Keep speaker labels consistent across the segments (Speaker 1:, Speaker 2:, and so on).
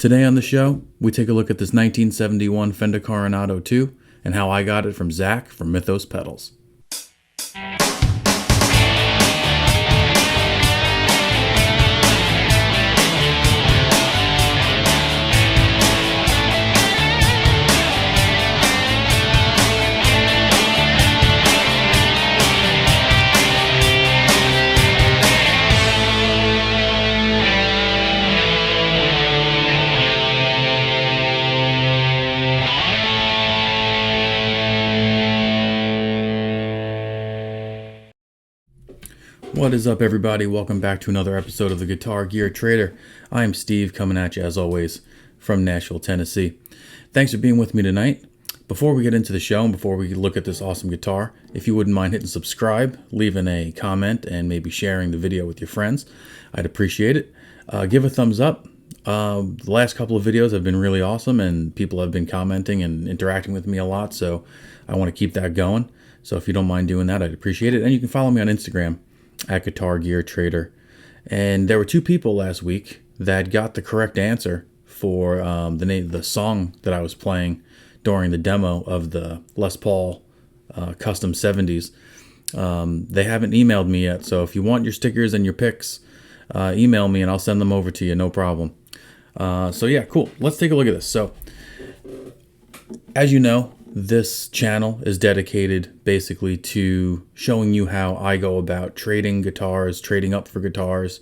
Speaker 1: Today on the show, we take a look at this 1971 Fender Coronado II and how I got it from Zach from Mythos Pedals. What is up, everybody? Welcome back to another episode of the Guitar Gear Trader. I am Steve, coming at you as always from Nashville, Tennessee. Thanks for being with me tonight. Before we get into the show and before we look at this awesome guitar, if you wouldn't mind hitting subscribe, leaving a comment, and maybe sharing the video with your friends, I'd appreciate it. Give a thumbs up. The last couple of videos have been really awesome and people have been commenting and interacting with me a lot, so I want to keep that going. So if you don't mind doing that, I'd appreciate it. And you can follow me on Instagram at Guitar Gear Trader. And there were two people last week that got the correct answer for the song that I was playing during the demo of the Les Paul Custom 70s. They haven't emailed me yet, so if you want your stickers and your picks, email me and I'll send them over to you, no problem. So yeah, cool. Let's take a look at this. So, as you know, this channel is dedicated basically to showing you how I go about trading guitars, trading up for guitars,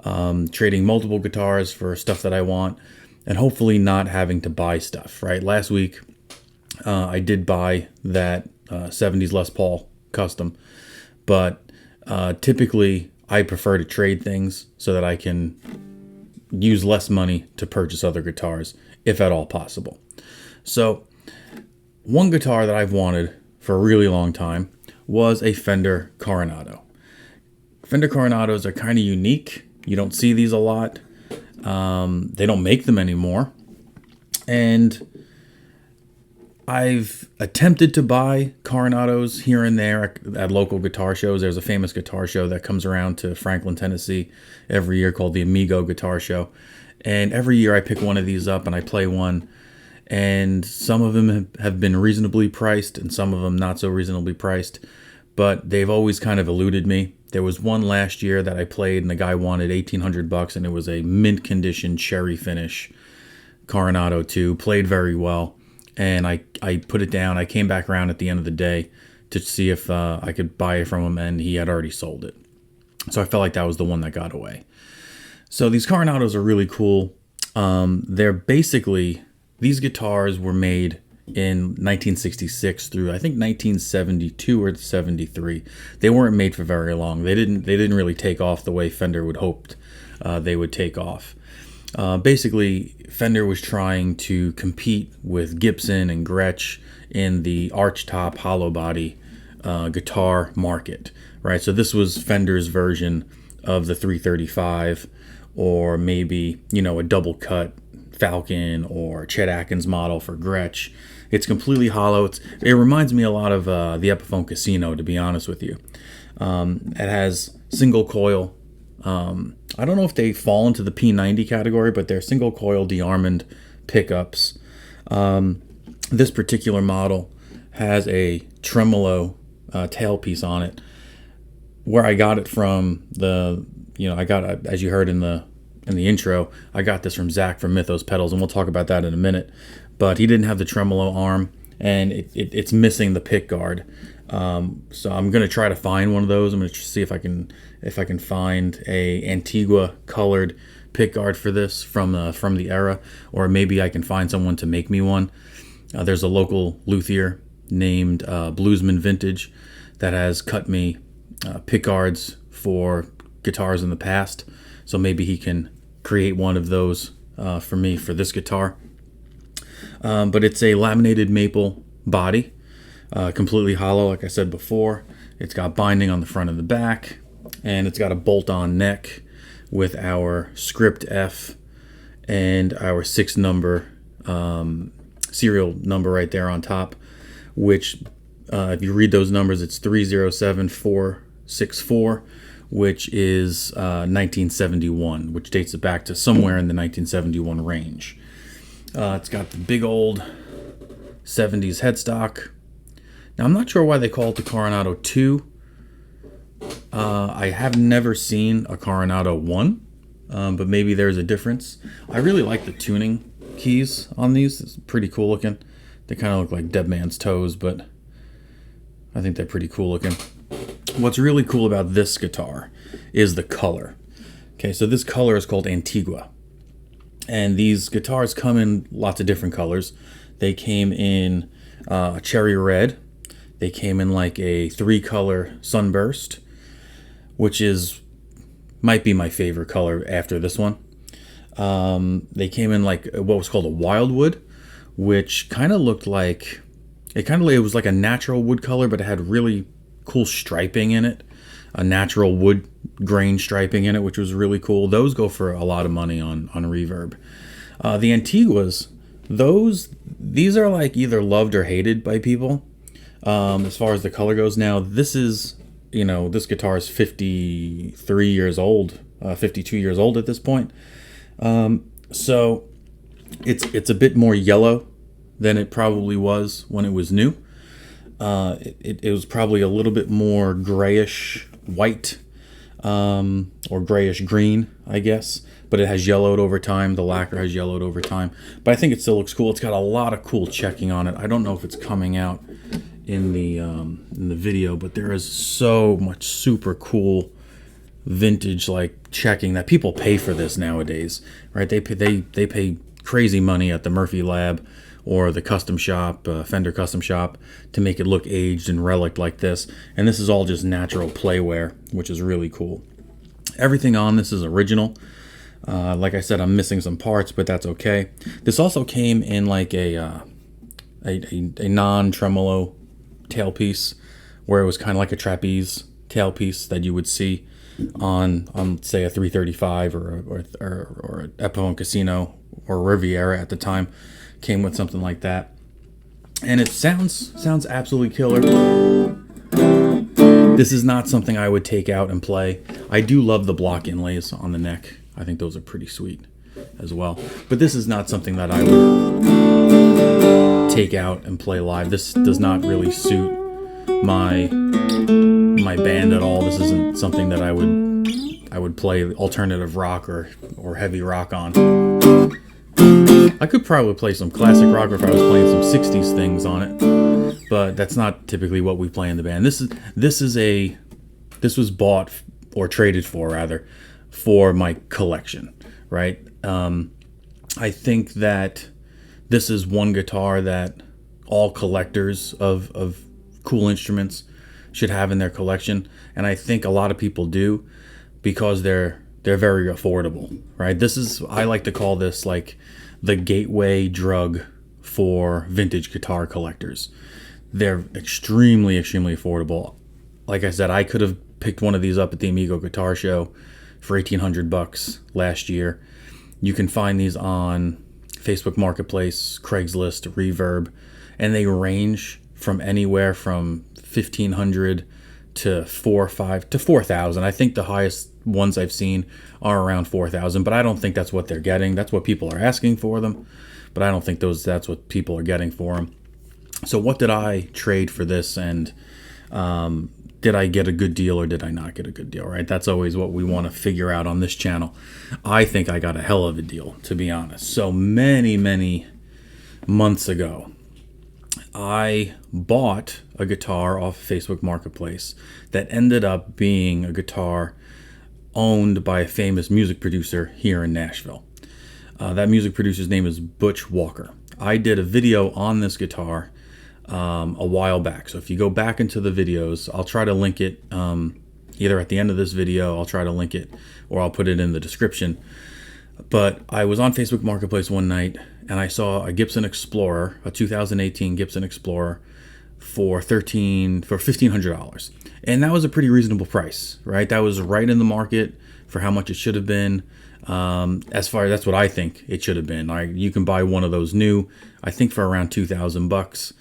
Speaker 1: trading multiple guitars for stuff that I want, and hopefully not having to buy stuff, right? Last week, I did buy that 70s Les Paul Custom, but typically I prefer to trade things so that I can use less money to purchase other guitars, if at all possible. So, one guitar that I've wanted for a really long time was a Fender Coronado. Fender Coronados are kind of unique. You don't see these a lot. They don't make them anymore. And I've attempted to buy Coronados here and there at local guitar shows. There's a famous guitar show that comes around to Franklin, Tennessee every year called the Amigo Guitar Show. And every year I pick one of these up and I play one. And some of them have been reasonably priced and some of them not so reasonably priced, but they've always kind of eluded me. There was one last year that I played and the guy wanted $1,800 and it was a mint condition cherry finish Coronado II, played very well. And I put it down. I came back around at the end of the day to see if I could buy it from him, and he had already sold it. So I felt like that was the one that got away. So these Coronados are really cool. They're basically... These guitars were made in 1966 through, I think, 1972 or 73. They weren't made for very long. They didn't really take off the way Fender would hoped they would take off. Basically, Fender was trying to compete with Gibson and Gretsch in the archtop hollow body guitar market, right? So this was Fender's version of the 335, or maybe, a double cut Falcon or Chet Atkins model for Gretsch. It's completely hollow. It reminds me a lot of the Epiphone Casino, to be honest with you. It has single coil. I don't know if they fall into the P90 category, but they're single coil DeArmond pickups. This particular model has a tremolo tailpiece on it. Where I got it from, as you heard in the intro, I got this from Zach from Mythos Pedals, and we'll talk about that in a minute. But he didn't have the tremolo arm, and it's missing the pick guard. So I'm gonna try to find one of those. I'm gonna see if I can find a Antigua colored pick guard for this from the era, or maybe I can find someone to make me one. There's a local luthier named Bluesman Vintage that has cut me pick guards for guitars in the past. So maybe he can create one of those for me for this guitar. But it's a laminated maple body, completely hollow, like I said before. It's got binding on the front and the back, and it's got a bolt-on neck with our script F and our 6-number serial number right there on top, which if you read those numbers, it's 307464, which is 1971, which dates it back to somewhere in the 1971 range. It's got the big old 70s headstock. Now, I'm not sure why they call it the Coronado 2. I have never seen a Coronado 1, but maybe there's a difference. I really like the tuning keys on these. It's pretty cool looking. They kind of look like Dead Man's Toes, but I think they're pretty cool looking. What's really cool about this guitar is the color. Okay, so this color is called Antigua. And these guitars come in lots of different colors. They came in cherry red. They came in like a 3-color sunburst, which might be my favorite color after this one. They came in like what was called a wildwood, which kind of looked like, it was like a natural wood color, but it had really cool striping in it, a natural wood grain striping in it, which was really cool. Those go for a lot of money on Reverb. The Antiguas, these are like either loved or hated by people as far as the color goes. Now, this is, this guitar is 53 years old, 52 years old at this point. So it's a bit more yellow than it probably was when it was new. It was probably a little bit more grayish white, or grayish green, I guess, but it has yellowed over time. The lacquer has yellowed over time, but I think it still looks cool. It's got a lot of cool checking on it. I don't know if it's coming out in the video, but there is so much super cool vintage like checking that people pay for this nowadays, right? They pay crazy money at the Murphy Lab or the custom shop, Fender custom shop, to make it look aged and relic like this. And this is all just natural playwear, which is really cool. Everything on this is original. Like I said, I'm missing some parts, but that's okay. This also came in like a non-tremolo tailpiece, where it was kind of like a trapeze tailpiece that you would see on say a 335 or Epiphone Casino or Riviera at the time. Came with something like that, and it sounds absolutely killer. This is not something I would take out and play. I do love the block inlays on the neck. I think those are pretty sweet as well, but this is not something that I would take out and play live. This does not really suit my band at all. This isn't something that I would play alternative rock or heavy rock on. I could probably play some classic rock if I was playing some 60s things on it, but that's not typically what we play in the band. This was bought or traded for my collection, right? I think that this is one guitar that all collectors of cool instruments should have in their collection, and I think a lot of people do because they're very affordable, right? I like to call this like the gateway drug for vintage guitar collectors. They're extremely, extremely affordable. Like I said, I could have picked one of these up at the Amigo Guitar Show for $1,800 last year. You can find these on Facebook Marketplace, Craigslist, Reverb, and they range from anywhere from $1,500 to $4,500 to $4,000. I think the highest ones I've seen are around $4,000, but I don't think that's what they're getting. That's what people are asking for them, but I don't think that's what people are getting for them. So what did I trade for this, and did I get a good deal or did I not get a good deal, right? That's always what we want to figure out on this channel. I think I got a hell of a deal, to be honest. So many months ago, I bought a guitar off Facebook Marketplace that ended up being a guitar owned by a famous music producer here in Nashville. That music producer's name is Butch Walker. I did a video on this guitar a while back. So if you go back into the videos, I'll try to link it either at the end of this video, I'll try to link it, or I'll put it in the description. But I was on Facebook Marketplace one night and I saw a Gibson Explorer, a 2018 Gibson Explorer for $1,500. And that was a pretty reasonable price, right? That was right in the market for how much it should have been. That's what I think it should have been. You can buy one of those new, I think for around $2,000.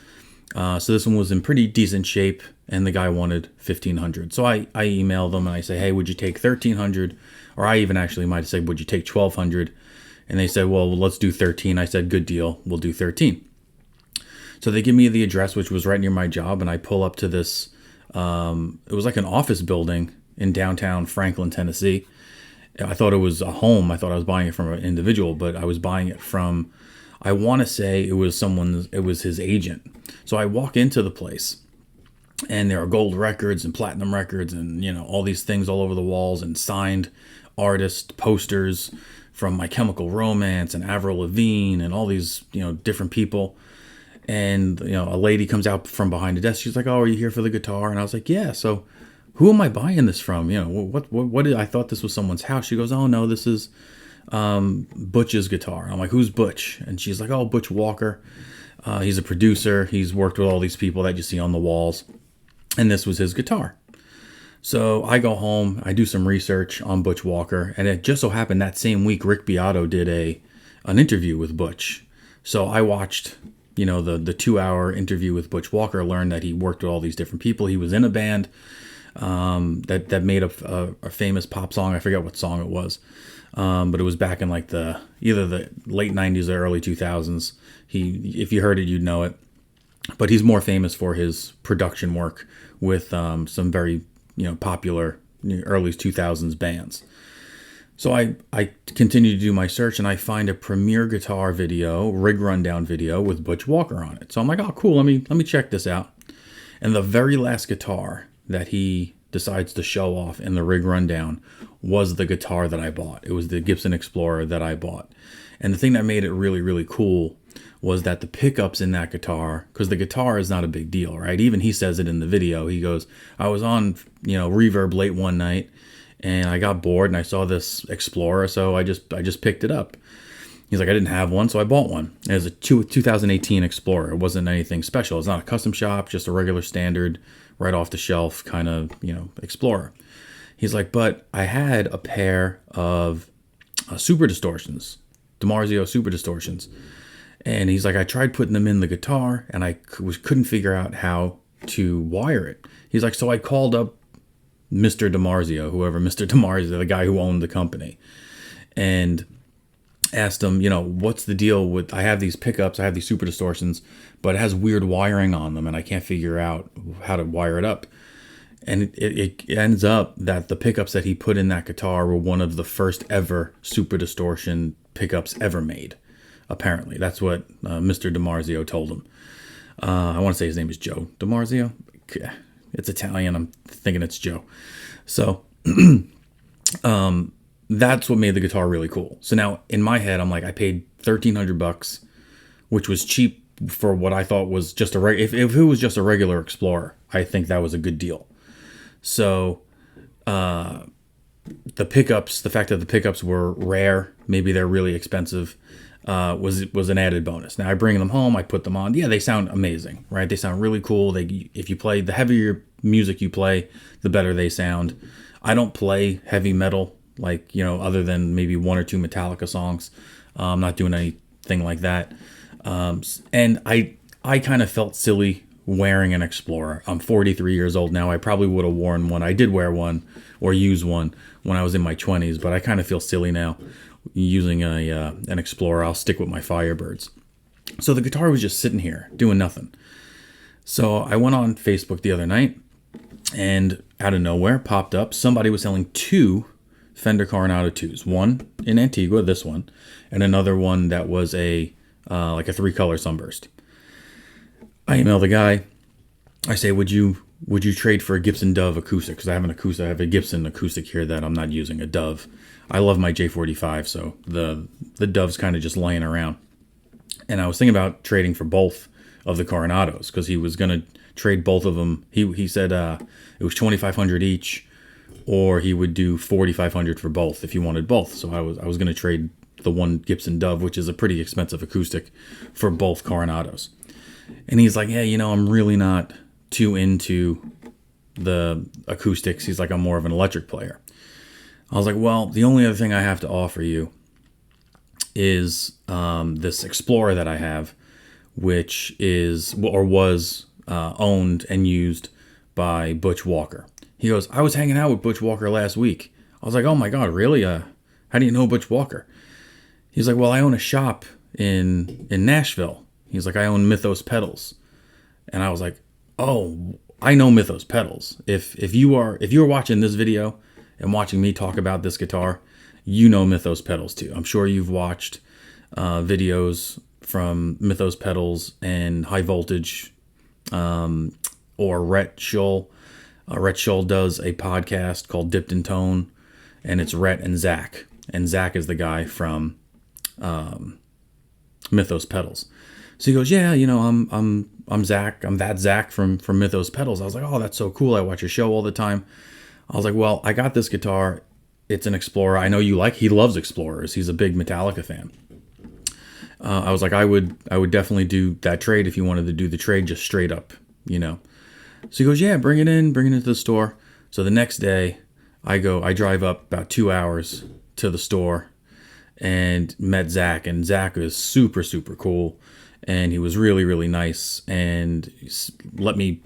Speaker 1: So this one was in pretty decent shape, and the guy wanted 1,500. So I email them and I say, hey, would you take 1,300? Or I even actually might say, would you take 1,200? And they said, well, let's do 13. I said, good deal. We'll do 13. So they give me the address, which was right near my job, and I pull up to this. It was like an office building in downtown Franklin, Tennessee. I thought it was a home. I thought I was buying it from an individual, but I was buying it from, I want to say it was his agent. So I walk into the place, and there are gold records and platinum records and, all these things all over the walls, and signed artist posters from My Chemical Romance and Avril Lavigne and all these, different people. And, a lady comes out from behind the desk. She's like, oh, are you here for the guitar? And I was like, yeah. So who am I buying this from? What I thought this was someone's house. She goes, oh, no, this is Butch's guitar. I'm like, who's Butch? And she's like, oh, Butch Walker. He's a producer. He's worked with all these people that you see on the walls. And this was his guitar. So I go home. I do some research on Butch Walker. And it just so happened that same week, Rick Beato did an interview with Butch. So I watched the 2-hour interview with Butch Walker, learned that he worked with all these different people. He was in a band that made a famous pop song. I forget what song it was, but it was back in like either the late 90s or early 2000s. If you heard it, you'd know it. But he's more famous for his production work with some very popular early 2000s bands. So I continue to do my search, and I find a Premier Guitar video, rig rundown video with Butch Walker on it. So I'm like, oh, cool. Let me check this out. And the very last guitar that he decides to show off in the rig rundown was the guitar that I bought. It was the Gibson Explorer that I bought. And the thing that made it really, really cool was that the pickups in that guitar, because the guitar is not a big deal, right? Even he says it in the video. He goes, I was on, Reverb late one night, and I got bored and I saw this Explorer, so I just picked it up. He's like, I didn't have one, so I bought one. It was a 2018 Explorer. It wasn't anything special. It's not a custom shop, just a regular standard, right off the shelf kind of, Explorer. He's like, but I had a pair of Super Distortions, DiMarzio Super Distortions. And he's like, I tried putting them in the guitar, and I couldn't figure out how to wire it. He's like, so I called up Mr. DiMarzio, the guy who owned the company, and asked him, what's the deal with, I have these pickups, I have these Super Distortions, but it has weird wiring on them, and I can't figure out how to wire it up. And it ends up that the pickups that he put in that guitar were one of the first ever Super Distortion pickups ever made. Apparently, that's what Mr. DiMarzio told him. I want to say his name is Joe DiMarzio. It's Italian. I'm thinking it's Joe. So that's what made the guitar really cool. So now in my head, I'm like, I paid $1,300, which was cheap for what I thought was just if it was just a regular Explorer, I think that was a good deal. So the pickups, the fact that the pickups were rare, maybe they're really expensive, was an added bonus. Now I bring them home, I put them on. Yeah, they sound amazing, right? They sound really cool. If you play, the heavier music you play, the better they sound. I don't play heavy metal, like, other than maybe one or two Metallica songs. I'm not doing anything like that. And I kind of felt silly wearing an Explorer. I'm 43 years old now. I probably would have worn one. I did wear one or use one when I was in my 20s, but I kind of feel silly now using an Explorer. I'll stick with my Firebirds. So the guitar was just sitting here doing nothing. So I went on Facebook the other night, and out of nowhere popped up somebody was selling 2 Fender Coronado 2s. One in Antigua, this one, and another one that was like a 3-color sunburst. I email the guy. I say, would you trade for a Gibson Dove acoustic? Because I have a Gibson acoustic here that I'm not using, a Dove. I love my J45, so the Dove's kind of just laying around. And I was thinking about trading for both of the Coronados, because he was going to trade both of them. He said it was $2,500 each, or he would do $4,500 for both if you wanted both. So I was going to trade the one Gibson Dove, which is a pretty expensive acoustic, for both Coronados. And he's like, yeah, I'm really not too into the acoustics. He's like, I'm more of an electric player. I was like, well, the only other thing I have to offer you is this Explorer that I have, which is or was owned and used by Butch Walker. He goes, I was hanging out with Butch Walker last week. I was like, oh my God, really? How do you know Butch Walker? He's like, well, I own a shop in Nashville. He's like, I own Mythos Pedals. And I was like, oh, I know Mythos Pedals. If you are watching this video and watching me talk about this guitar, you know Mythos Pedals too. I'm sure you've watched videos from Mythos Pedals and High Voltage or Rhett Shull. Rhett Shull does a podcast called Dipped in Tone, and it's Rhett and Zach. And Zach is the guy from Mythos Pedals. So he goes, yeah, you know, I'm Zach. I'm that Zach from Mythos Pedals. I was like, oh, that's so cool. I watch your show all the time. I was like, well, I got this guitar. It's an Explorer. I know he loves Explorers. He's a big Metallica fan. I was like, I would definitely do that trade if you wanted to do the trade just straight up, you know. So he goes, yeah, bring it into the store. So the next day I drive up about 2 hours to the store and met Zach, and Zach was super, super cool. And he was really, really nice and let me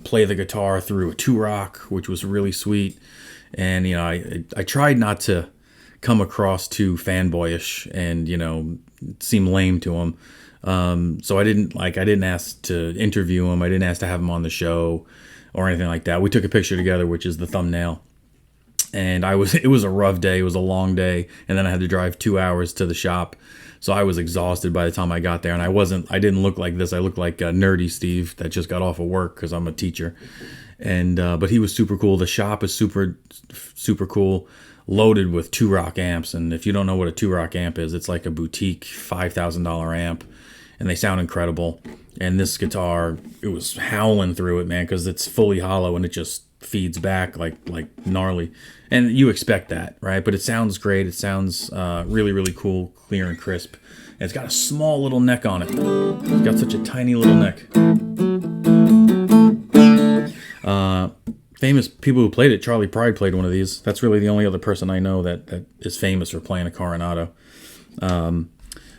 Speaker 1: play the guitar through a 2-rock, which was really sweet. And, you know, I tried not to come across too fanboyish and, you know, seem lame to him. So I didn't ask to interview him. I didn't ask to have him on the show or anything like that. We took a picture together, which is the thumbnail. And it was a rough day. It was a long day. And then I had to drive 2 hours to the shop. So I was exhausted by the time I got there, and I didn't look like this. I looked like nerdy Steve that just got off of work because I'm a teacher. And but he was super cool. The shop is super, super cool, loaded with 2-rock amps. And if you don't know what a 2-rock amp is, it's like a boutique $5,000 amp, and they sound incredible. And this guitar, it was howling through it, man, because it's fully hollow and it just feeds back like gnarly. And you expect that, right? But it sounds great. It sounds really, really cool, clear and crisp. And it's got a small little neck on it. It's got such a tiny little neck. Famous people who played it, Charlie Pride played one of these. That's really the only other person I know that is famous for playing a Coronado. But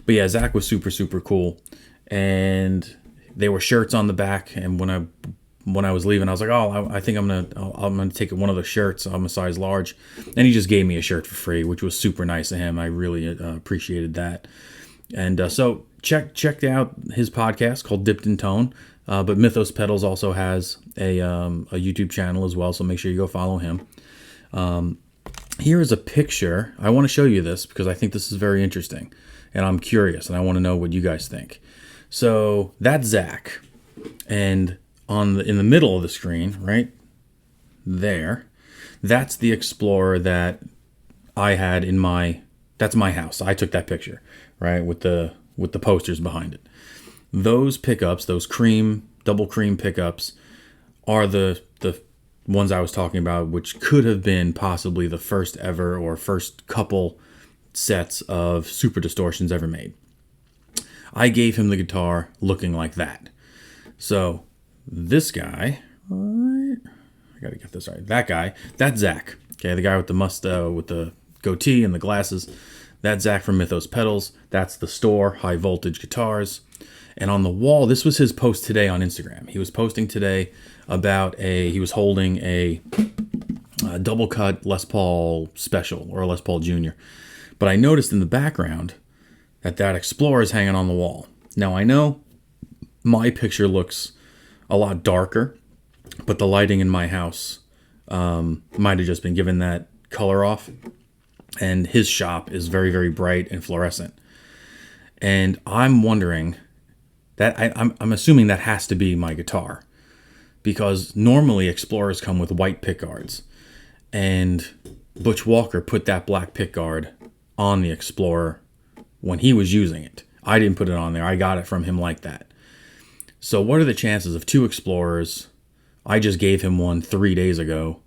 Speaker 1: yeah, Zach was super, super cool. And there were shirts on the back. And when I was leaving, I was like, oh, I think I'm gonna take one of the shirts. I'm a size large. And he just gave me a shirt for free, which was super nice of him. I really appreciated that. And so check out his podcast called Dipped in Tone. But Mythos Pedals also has a YouTube channel as well, so make sure you go follow him. Here is a picture. I want to show you this because I think this is very interesting. And I'm curious, and I want to know what you guys think. So that's Zach. And in the middle of the screen, right there, that's the Explorer that I had that's my house. I took that picture, right, with the posters behind it. Those pickups, those double cream pickups, are the ones I was talking about, which could have been possibly the first ever or first couple sets of super distortions ever made. I gave him the guitar looking like that. So this guy, I gotta get this right. That guy, that's Zach. Okay, the guy with the goatee and the glasses. That's Zach from Mythos Pedals. That's the store, High Voltage Guitars. And on the wall, this was his post today on Instagram. He was posting today about he was holding a double cut Les Paul Special or a Les Paul Junior. But I noticed in the background that Explorer is hanging on the wall. Now I know my picture looks a lot darker, but the lighting in my house might have just been given that color off. And his shop is very, very bright and fluorescent. And I'm wondering that I'm assuming that has to be my guitar, because normally Explorers come with white pickguards, and Butch Walker put that black pickguard on the Explorer when he was using it. I didn't put it on there. I got it from him like that. So what are the chances of two Explorers? I just gave him one 3 days ago,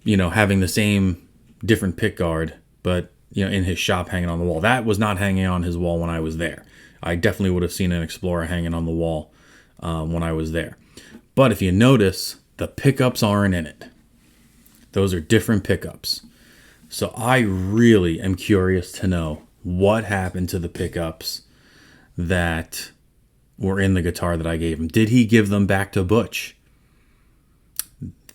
Speaker 1: you know, having the same different pickguard, but, you know, in his shop hanging on the wall. That was not hanging on his wall when I was there. I definitely would have seen an Explorer hanging on the wall when I was there. But if you notice, the pickups aren't in it. Those are different pickups. So I really am curious to know what happened to the pickups that were in the guitar that I gave him. Did he give them back to Butch?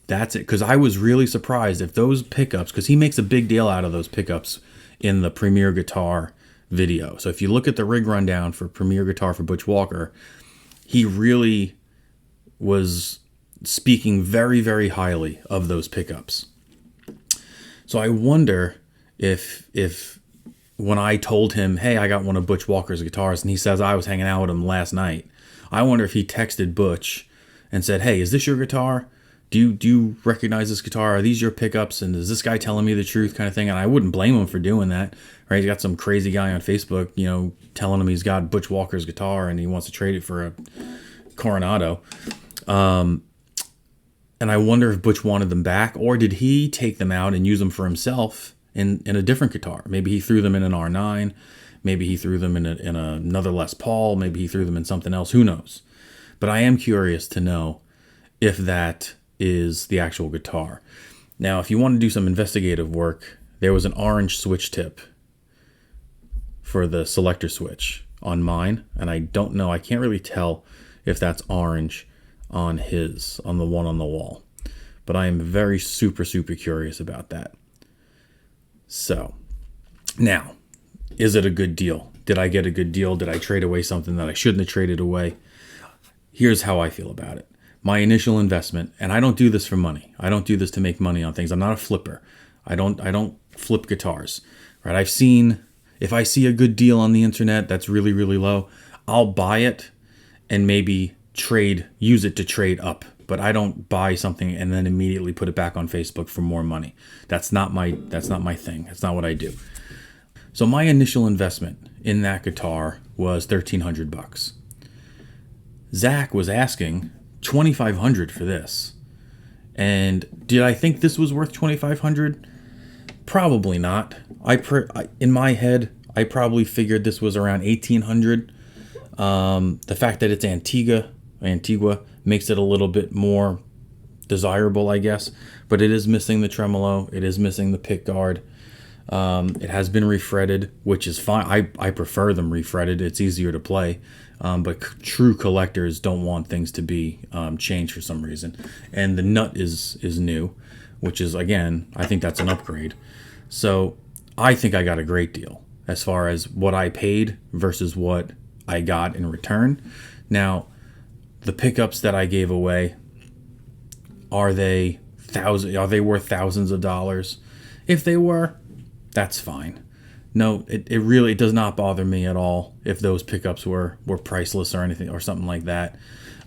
Speaker 1: That's it. Because I was really surprised if those pickups, because he makes a big deal out of those pickups in the Premier Guitar video. So if you look at the rig rundown for Premier Guitar for Butch Walker, he really was speaking very, very highly of those pickups. So I wonder if when I told him, hey, I got one of Butch Walker's guitars, and he says I was hanging out with him last night, I wonder if he texted Butch and said, hey, is this your guitar? Do you recognize this guitar? Are these your pickups? And is this guy telling me the truth, kind of thing? And I wouldn't blame him for doing that, right? He's got some crazy guy on Facebook, telling him he's got Butch Walker's guitar and he wants to trade it for a Coronado. And I wonder if Butch wanted them back, or did he take them out and use them for himself in a different guitar? Maybe he threw them in an R9. Maybe he threw them in another Les Paul. Maybe he threw them in something else. Who knows? But I am curious to know if that is the actual guitar. Now, if you want to do some investigative work, there was an orange switch tip for the selector switch on mine, and I don't know, I can't really tell if that's orange on the one on the wall, but I am very super curious about that. So now, is it a good deal? Did I get a good deal? Did I trade away something that I shouldn't have traded away? Here's how I feel about it. My initial investment, and I don't do this for money. I don't do this to make money on things. I'm not a flipper. I don't flip guitars, right? If I see a good deal on the internet that's really, really low, I'll buy it and maybe use it to trade up. But I don't buy something and then immediately put it back on Facebook for more money. That's not my thing. That's not what I do. So my initial investment in that guitar was $1,300. Zach was asking $2,500 for this. And did I think this was worth $2,500? Probably not. In my head, I probably figured this was around $1,800. The fact that it's Antigua makes it a little bit more desirable, I guess. But it is missing the tremolo. It is missing the pick guard. It has been refretted, which is fine. I prefer them refretted. It's easier to play. But true collectors don't want things to be changed for some reason. And the nut is new, which is, again, I think that's an upgrade. So I think I got a great deal as far as what I paid versus what I got in return. Now, the pickups that I gave away, are they worth thousands of dollars? If they were, that's fine. No, it really does not bother me at all if those pickups were priceless or anything or something like that.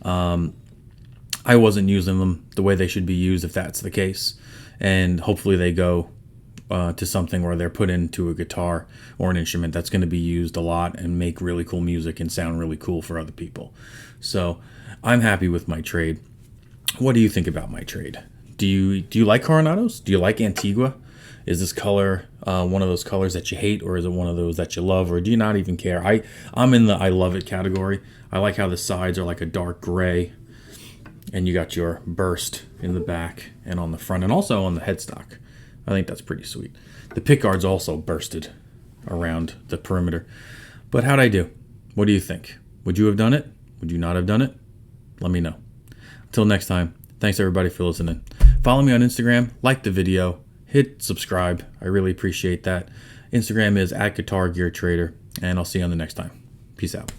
Speaker 1: I wasn't using them the way they should be used if that's the case. And hopefully they go to something where they're put into a guitar or an instrument that's going to be used a lot and make really cool music and sound really cool for other people. So I'm happy with my trade. What do you think about my trade? Do you like Coronados? Do you like Antigua? Is this color one of those colors that you hate, or is it one of those that you love, or do you not even care? I'm in the I love it category. I like how the sides are like a dark gray, and you got your burst in the back and on the front, and also on the headstock. I think that's pretty sweet. The pickguard's also bursted around the perimeter. But how'd I do? What do you think? Would you have done it? Would you not have done it? Let me know. Until next time, thanks everybody for listening. Follow me on Instagram, like the video, hit subscribe. I really appreciate that. Instagram is @GuitarGearTrader, and I'll see you on the next time. Peace out.